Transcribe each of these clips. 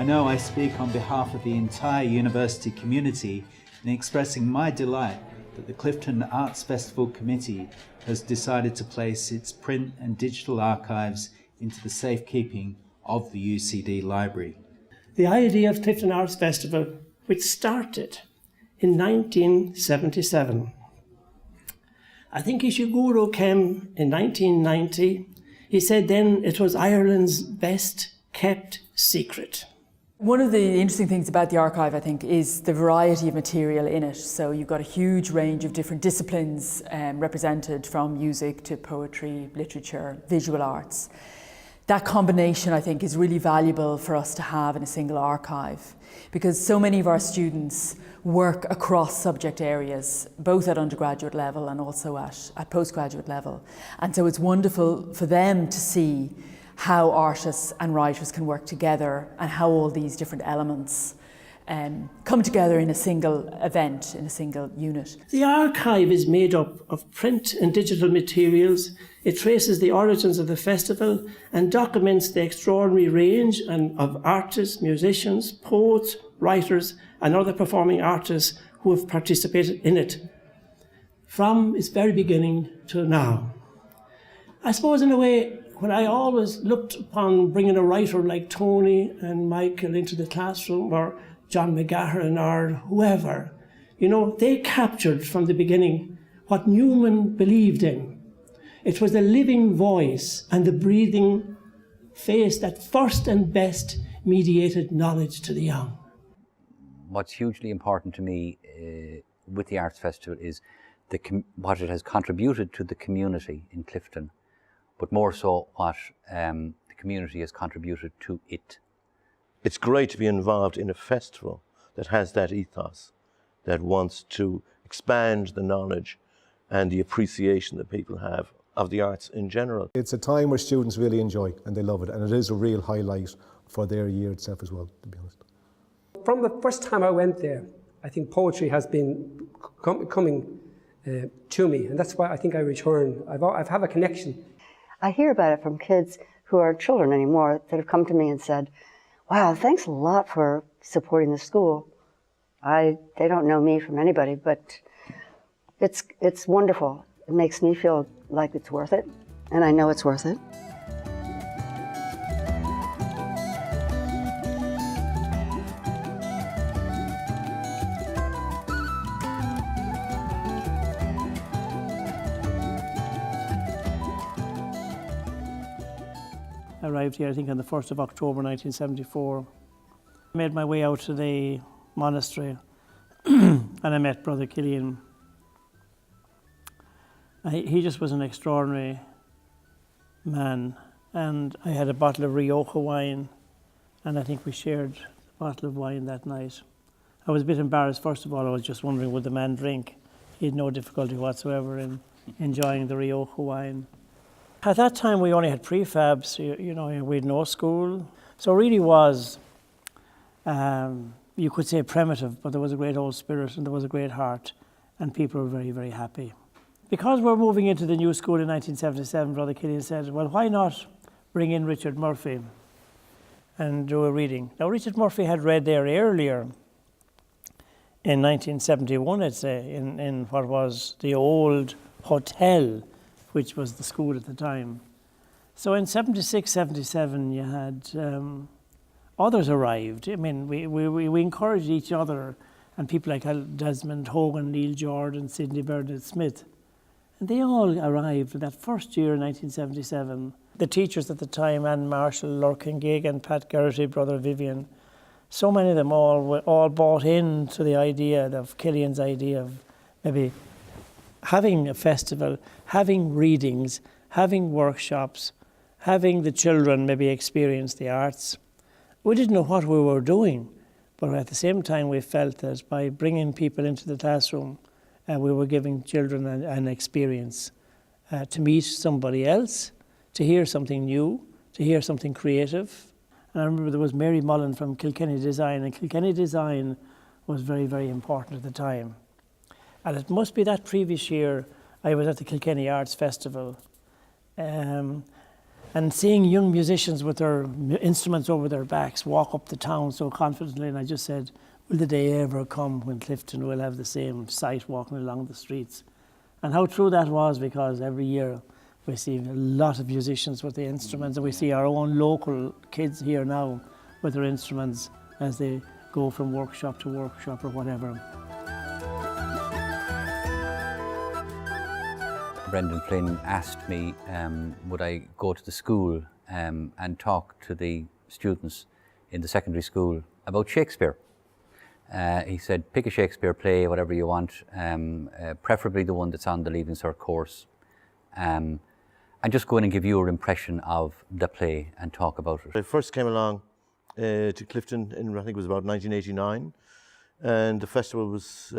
know I speak on behalf of the entire university community in expressing my delight that the Clifden Arts Festival Committee has decided to place its print and digital archives into the safekeeping of the UCD Library. The idea of Clifden Arts Festival, which started in 1977. I think Ishiguro came in 1990. He said then it was Ireland's best kept secret. One of the interesting things about the archive, I think, is the variety of material in it. So you've got a huge range of different disciplines represented, from music to poetry, literature, visual arts. That combination, I think, is really valuable for us to have in a single archive, because so many of our students work across subject areas, both at undergraduate level and also at postgraduate level. And so it's wonderful for them to see how artists and writers can work together and how all these different elements come together in a single event, in a single unit. The archive is made up of print and digital materials. It traces the origins of the festival and documents the extraordinary range of artists, musicians, poets, writers and other performing artists who have participated in it from its very beginning to now. I suppose in a way, when I always looked upon bringing a writer like Tony and Michael into the classroom, or John McGahern or whoever, they captured from the beginning what Newman believed in. It was the living voice and the breathing face that first and best mediated knowledge to the young. What's hugely important to me with the Arts Festival is what it has contributed to the community in Clifden, but more so what the community has contributed to it. It's great to be involved in a festival that has that ethos, that wants to expand the knowledge and the appreciation that people have of the arts in general. It's a time where students really enjoy and they love it, and it is a real highlight for their year itself as well, to be honest. From the first time I went there, I think poetry has been coming to me, and that's why I think I return. I have a connection. I hear about it from kids who are children anymore that have come to me and said, wow, thanks a lot for supporting the school. They don't know me from anybody, but it's wonderful. It makes me feel like it's worth it, and I know it's worth it. I arrived here, I think, on the 1st of October 1974. I made my way out to the monastery and I met Brother Killian. He just was an extraordinary man, and I had a bottle of Rioja wine, and I think we shared a bottle of wine that night. I was a bit embarrassed. First of all, I was just wondering, would the man drink? He had no difficulty whatsoever in enjoying the Rioja wine. At that time, we only had prefabs, we had no school. So it really was, you could say primitive, but there was a great old spirit and there was a great heart, and people were very, very happy. Because we're moving into the new school in 1977, Brother Killian said, well, why not bring in Richard Murphy and do a reading? Now, Richard Murphy had read there earlier in 1971, I'd say, in what was the old hotel, which was the school at the time. So in 76, 77, you had others arrived. I mean, we encouraged each other, and people like Desmond Hogan, Neil Jordan, Sidney Bernard Smith. And they all arrived in that first year in 1977. The teachers at the time, Anne Marshall, Lurkin Gagan, Pat Geraghty, Brother Vivian, so many of them all bought into the idea of Killian's idea of maybe having a festival, having readings, having workshops, having the children maybe experience the arts. We didn't know what we were doing, but at the same time we felt that by bringing people into the classroom, we were giving children an experience to meet somebody else, to hear something new, to hear something creative. And I remember there was Mary Mullen from Kilkenny Design, and Kilkenny Design was very, very important at the time. And it must be that previous year I was at the Kilkenny Arts Festival. And And seeing young musicians with their instruments over their backs walk up the town so confidently, and I just said, will the day ever come when Clifden will have the same sight walking along the streets? And how true that was, because every year we see a lot of musicians with the instruments, and we see our own local kids here now with their instruments as they go from workshop to workshop or whatever. Brendan Flynn asked me would I go to the school and talk to the students in the secondary school about Shakespeare. He said, pick a Shakespeare play, whatever you want, preferably the one that's on the Leaving Cert course, and just go in and give your impression of the play and talk about it. I first came along to Clifden in, I think it was about 1989, and the festival was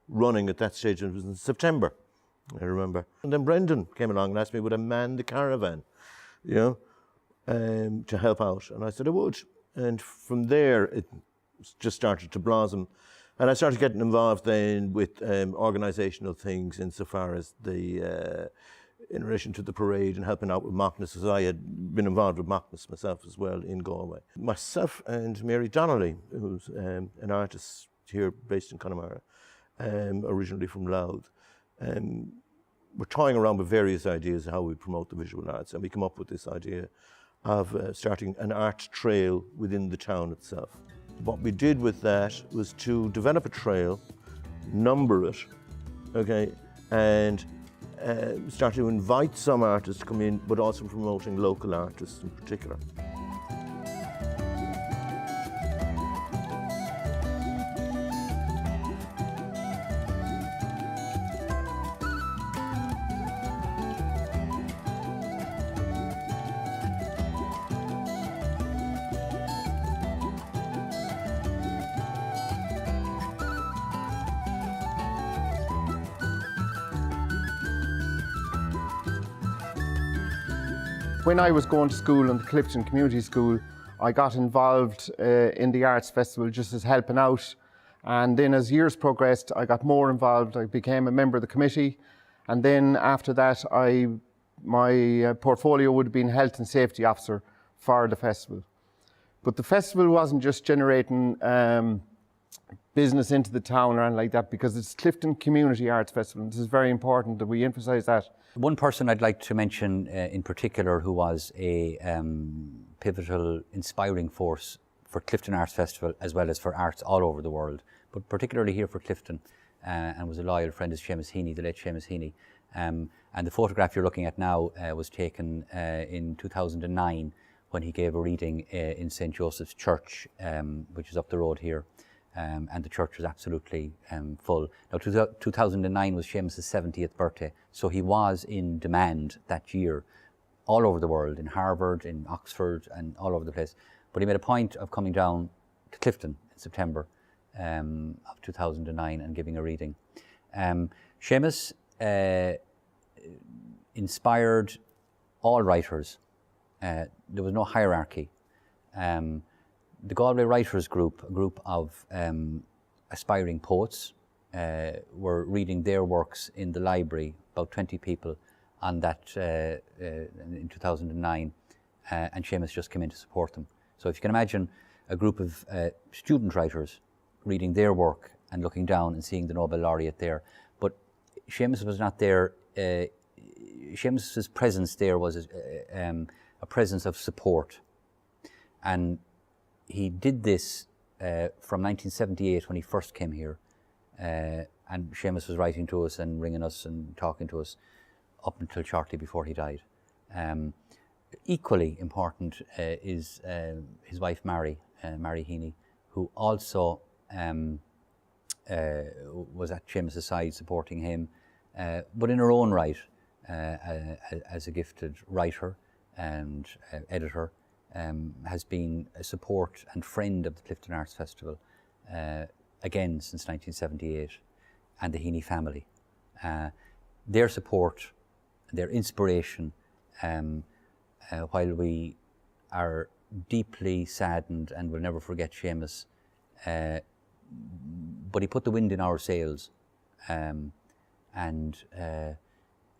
running at that stage, and it was in September, I remember. And then Brendan came along and asked me would I man the caravan, you know, to help out, and I said I would. And from there it just started to blossom, and I started getting involved then with organisational things insofar as the in relation to the parade and helping out with Mockness, as I had been involved with Mockness myself as well in Galway. Myself and Mary Donnelly, who's an artist here based in Connemara, originally from Louth, we're toying around with various ideas of how we promote the visual arts, and we come up with this idea of starting an art trail within the town itself. What we did with that was to develop a trail, number it, okay, and start to invite some artists to come in, but also promoting local artists in particular. When I was going to school in the Clifden Community School, I got involved in the Arts Festival just as helping out. And then as years progressed, I got more involved. I became a member of the committee. And then after that, my portfolio would have been Health and Safety Officer for the festival. But the festival wasn't just generating business into the town or anything like that, because it's Clifden Community Arts Festival. This is very important that we emphasise that. One person I'd like to mention in particular who was a pivotal, inspiring force for Clifden Arts Festival as well as for arts all over the world, but particularly here for Clifden, and was a loyal friend, is Seamus Heaney, the late Seamus Heaney. And the photograph you're looking at now was taken in 2009 when he gave a reading in St. Joseph's Church, which is up the road here. And the church was absolutely full. Now, 2009 was Seamus' 70th birthday, so he was in demand that year all over the world, in Harvard, in Oxford, and all over the place. But he made a point of coming down to Clifden in September of 2009 and giving a reading. Seamus inspired all writers. There was no hierarchy. The Galway Writers Group, a group of aspiring poets, were reading their works in the library, about 20 people on that in 2009, and Seamus just came in to support them. So if you can imagine a group of student writers reading their work and looking down and seeing the Nobel laureate there, but Seamus was not there. Seamus's presence there was a presence of support, and he did this from 1978 when he first came here, and Seamus was writing to us and ringing us and talking to us up until shortly before he died. Equally important is his wife Mary Heaney, who also was at Seamus' side supporting him, but in her own right as a gifted writer and editor. Has been a support and friend of the Clifden Arts Festival again since 1978, and the Heaney family. Their support, their inspiration, while we are deeply saddened and will never forget Seamus, but he put the wind in our sails, and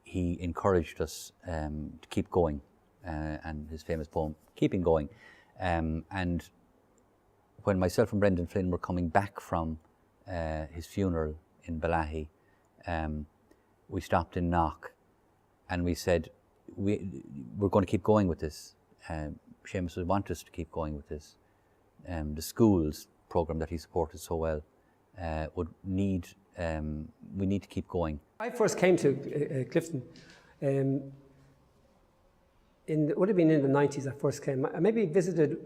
he encouraged us to keep going. and his famous poem, Keeping Going. And when myself and Brendan Flynn were coming back from his funeral in Balahi, we stopped in Knock and we said, we're going to keep going with this. Seamus would want us to keep going with this. The schools program that he supported so well would need, we need to keep going. I first came to Clifden, it would have been in the 90s I first came. I maybe visited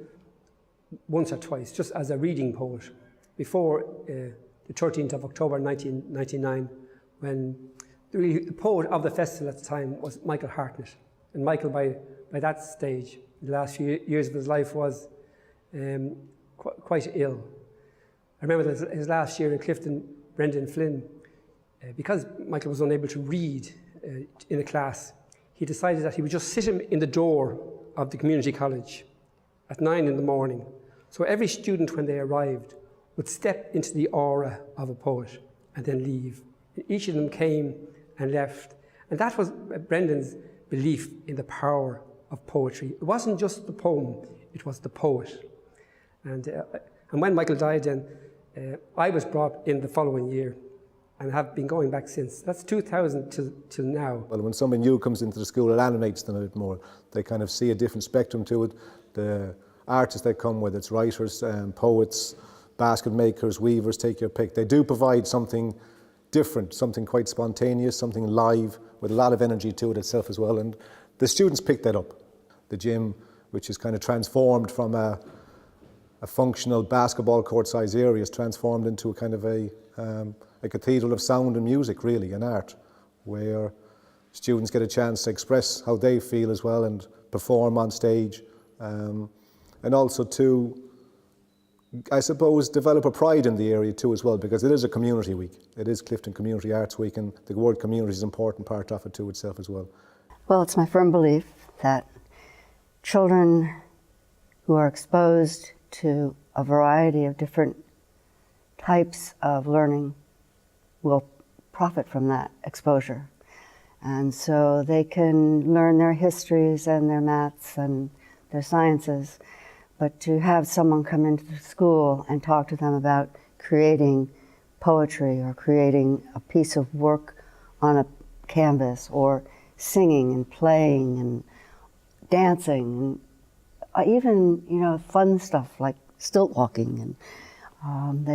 once or twice, just as a reading poet, before the 13th of October 1999, when the poet of the festival at the time was Michael Hartnett. And Michael, by that stage, the last few years of his life, was quite ill. I remember his last year in Clifden, Brendan Flynn, because Michael was unable to read in a class, he decided that he would just sit him in the door of the community college at 9 in the morning. So every student, when they arrived, would step into the aura of a poet and then leave. Each of them came and left. And that was Brendan's belief in the power of poetry. It wasn't just the poem, it was the poet. And when Michael died, then I was brought in the following year and have been going back since. That's 2000 till now. Well, when somebody new comes into the school, it animates them a bit more. They kind of see a different spectrum to it. The artists that come with, it's writers, poets, basket makers, weavers, take your pick. They do provide something different, something quite spontaneous, something live, with a lot of energy to it itself as well. And the students pick that up. The gym, which is kind of transformed from a functional basketball court size area, is transformed into a kind of a cathedral of sound and music, really, and art, where students get a chance to express how they feel as well and perform on stage, and also to, I suppose, develop a pride in the area too as well, because it is a community week. It is Clifden Community Arts Week, and the word community is an important part of it too itself as well. Well, it's my firm belief that children who are exposed to a variety of different types of learning will profit from that exposure. And so they can learn their histories and their maths and their sciences, but to have someone come into the school and talk to them about creating poetry or creating a piece of work on a canvas or singing and playing and dancing and even, fun stuff like stilt walking. And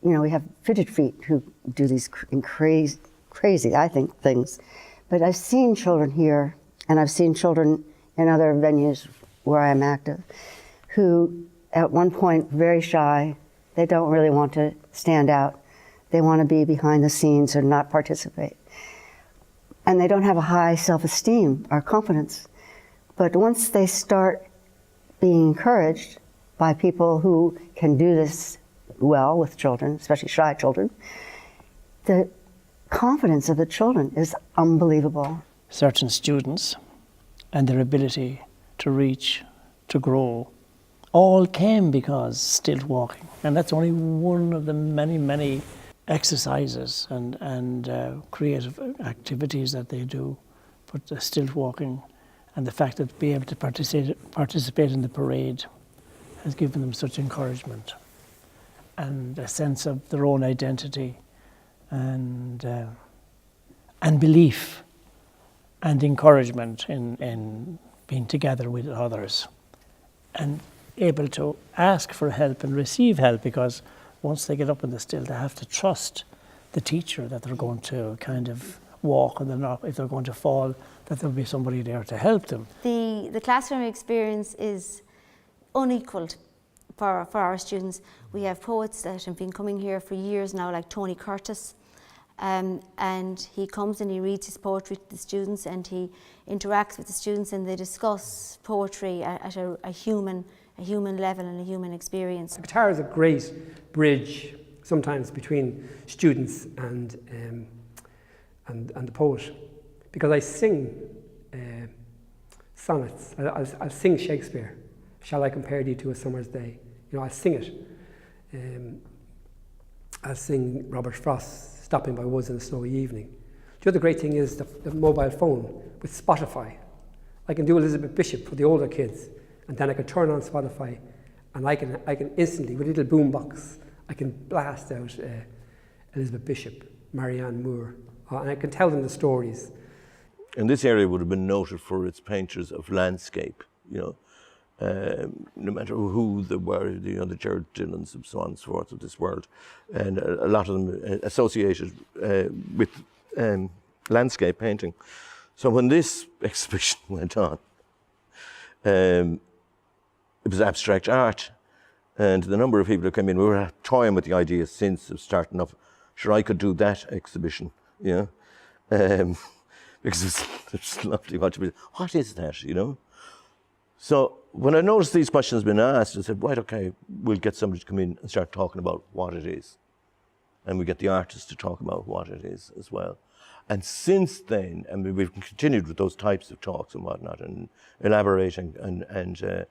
we have fidget feet who do these crazy, I think, things. But I've seen children here, and I've seen children in other venues where I'm active, who at one point very shy, they don't really want to stand out. They want to be behind the scenes or not participate. And they don't have a high self-esteem or confidence. But once they start being encouraged by people who can do this well with children, especially shy children, the confidence of the children is unbelievable. Certain students and their ability to reach, to grow, all came because stilt walking. And that's only one of the many, many exercises and creative activities that they do. But the stilt walking and the fact that be able to participate in the parade has given them such encouragement and a sense of their own identity and belief and encouragement in being together with others and able to ask for help and receive help, because once they get up in the stilt, they have to trust the teacher that they're going to kind of walk, and if they're going to fall, that there'll be somebody there to help them. The classroom experience is unequalled for our students. We have poets that have been coming here for years now, like Tony Curtis, and he comes and he reads his poetry to the students, and he interacts with the students, and they discuss poetry at a human level and a human experience. The guitar is a great bridge sometimes between students and the poet, because I sing sonnets. I'll sing Shakespeare. Shall I compare thee to a summer's day? I'll sing it. I'll sing Robert Frost, Stopping by Woods on a Snowy Evening. The other great thing is the mobile phone with Spotify. I can do Elizabeth Bishop for the older kids, and then I can turn on Spotify, and I can instantly, with a little boombox, I can blast out Elizabeth Bishop, Marianne Moore, and I can tell them the stories. And this area would have been noted for its painters of landscape, you know, no matter who they were, you know, the Gerard Dillons and so on and so forth of this world, and a lot of them associated with landscape painting. So when this exhibition went on, it was abstract art, and the number of people who came in, we were toying with the idea since of starting up, sure, I could do that exhibition, you know, because it's lovely watching. What is that, you know? So when I noticed these questions been asked, I said, right, okay, we'll get somebody to come in and start talking about what it is. And we get the artists to talk about what it is as well. And since then, I mean, we've continued with those types of talks and whatnot, and elaborating and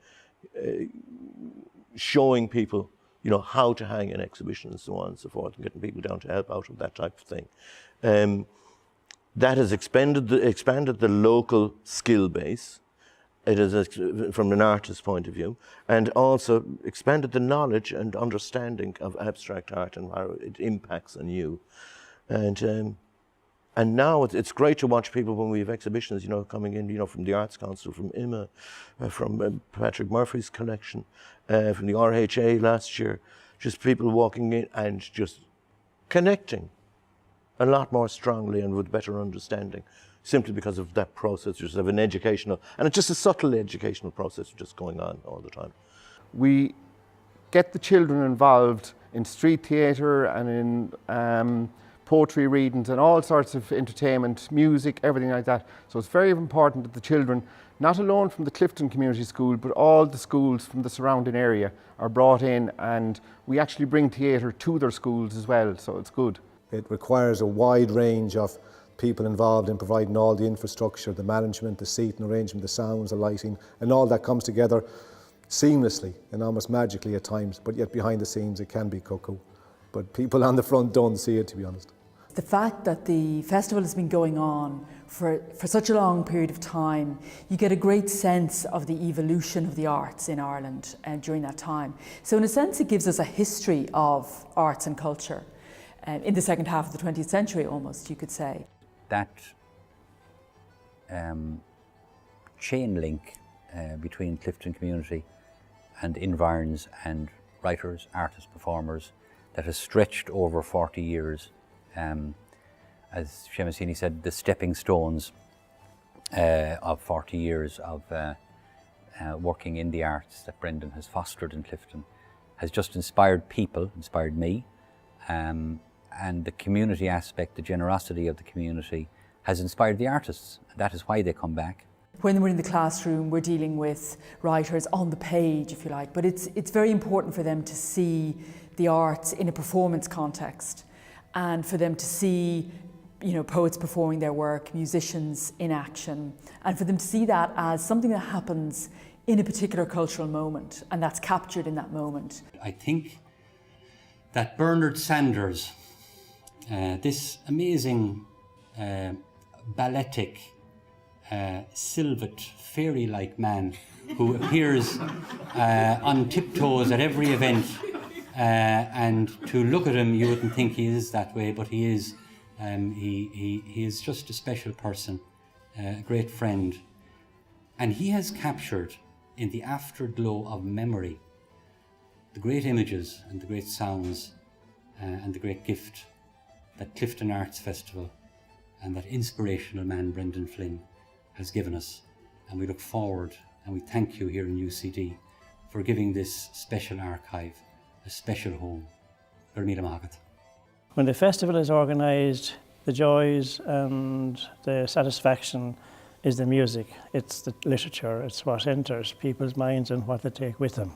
showing people, you know, how to hang an exhibition and so on and so forth, and getting people down to help out with that type of thing. That has expanded the local skill base. It is from an artist's point of view, and also expanded the knowledge and understanding of abstract art and how it impacts on you. And now it's great to watch people when we have exhibitions, you know, coming in, you know, from the Arts Council, from IMA, from Patrick Murphy's collection, from the RHA last year, just people walking in and just connecting a lot more strongly and with better understanding, simply because of that process, just of an educational, and it's just a subtle educational process just going on all the time. We get the children involved in street theatre and in poetry readings and all sorts of entertainment, music, everything like that. So it's very important that the children, not alone from the Clifden Community School, but all the schools from the surrounding area are brought in, and we actually bring theatre to their schools as well, so it's good. It requires a wide range of people involved in providing all the infrastructure, the management, the seating arrangement, the sounds, the lighting, and all that comes together seamlessly and almost magically at times, but yet behind the scenes it can be cuckoo. But people on the front don't see it, to be honest. The fact that the festival has been going on for such a long period of time, you get a great sense of the evolution of the arts in Ireland during that time. So in a sense it gives us a history of arts and culture in the second half of the 20th century almost, you could say. That chain link between Clifden community and environs and writers, artists, performers that has stretched over 40 years. As Seamus Heaney said, the stepping stones of 40 years of working in the arts that Brendan has fostered in Clifden has just inspired people, inspired me, and the community aspect, the generosity of the community has inspired the artists. That is why they come back. When we're in the classroom, we're dealing with writers on the page, if you like, but it's very important for them to see the arts in a performance context, and for them to see, you know, poets performing their work, musicians in action, and for them to see that as something that happens in a particular cultural moment, and that's captured in that moment. I think that Bernard Sanders, this amazing balletic, sylvet, fairy-like man who appears on tiptoes at every event, and to look at him you wouldn't think he is that way, but he is. He is just a special person, a great friend, and he has captured in the afterglow of memory the great images and the great sounds and the great gift that Clifden Arts Festival and that inspirational man Brendan Flynn has given us. And we look forward and we thank you here in UCD for giving this special archive a special home. When the festival is organised, the joys and the satisfaction is the music, it's the literature, it's what enters people's minds and what they take with them.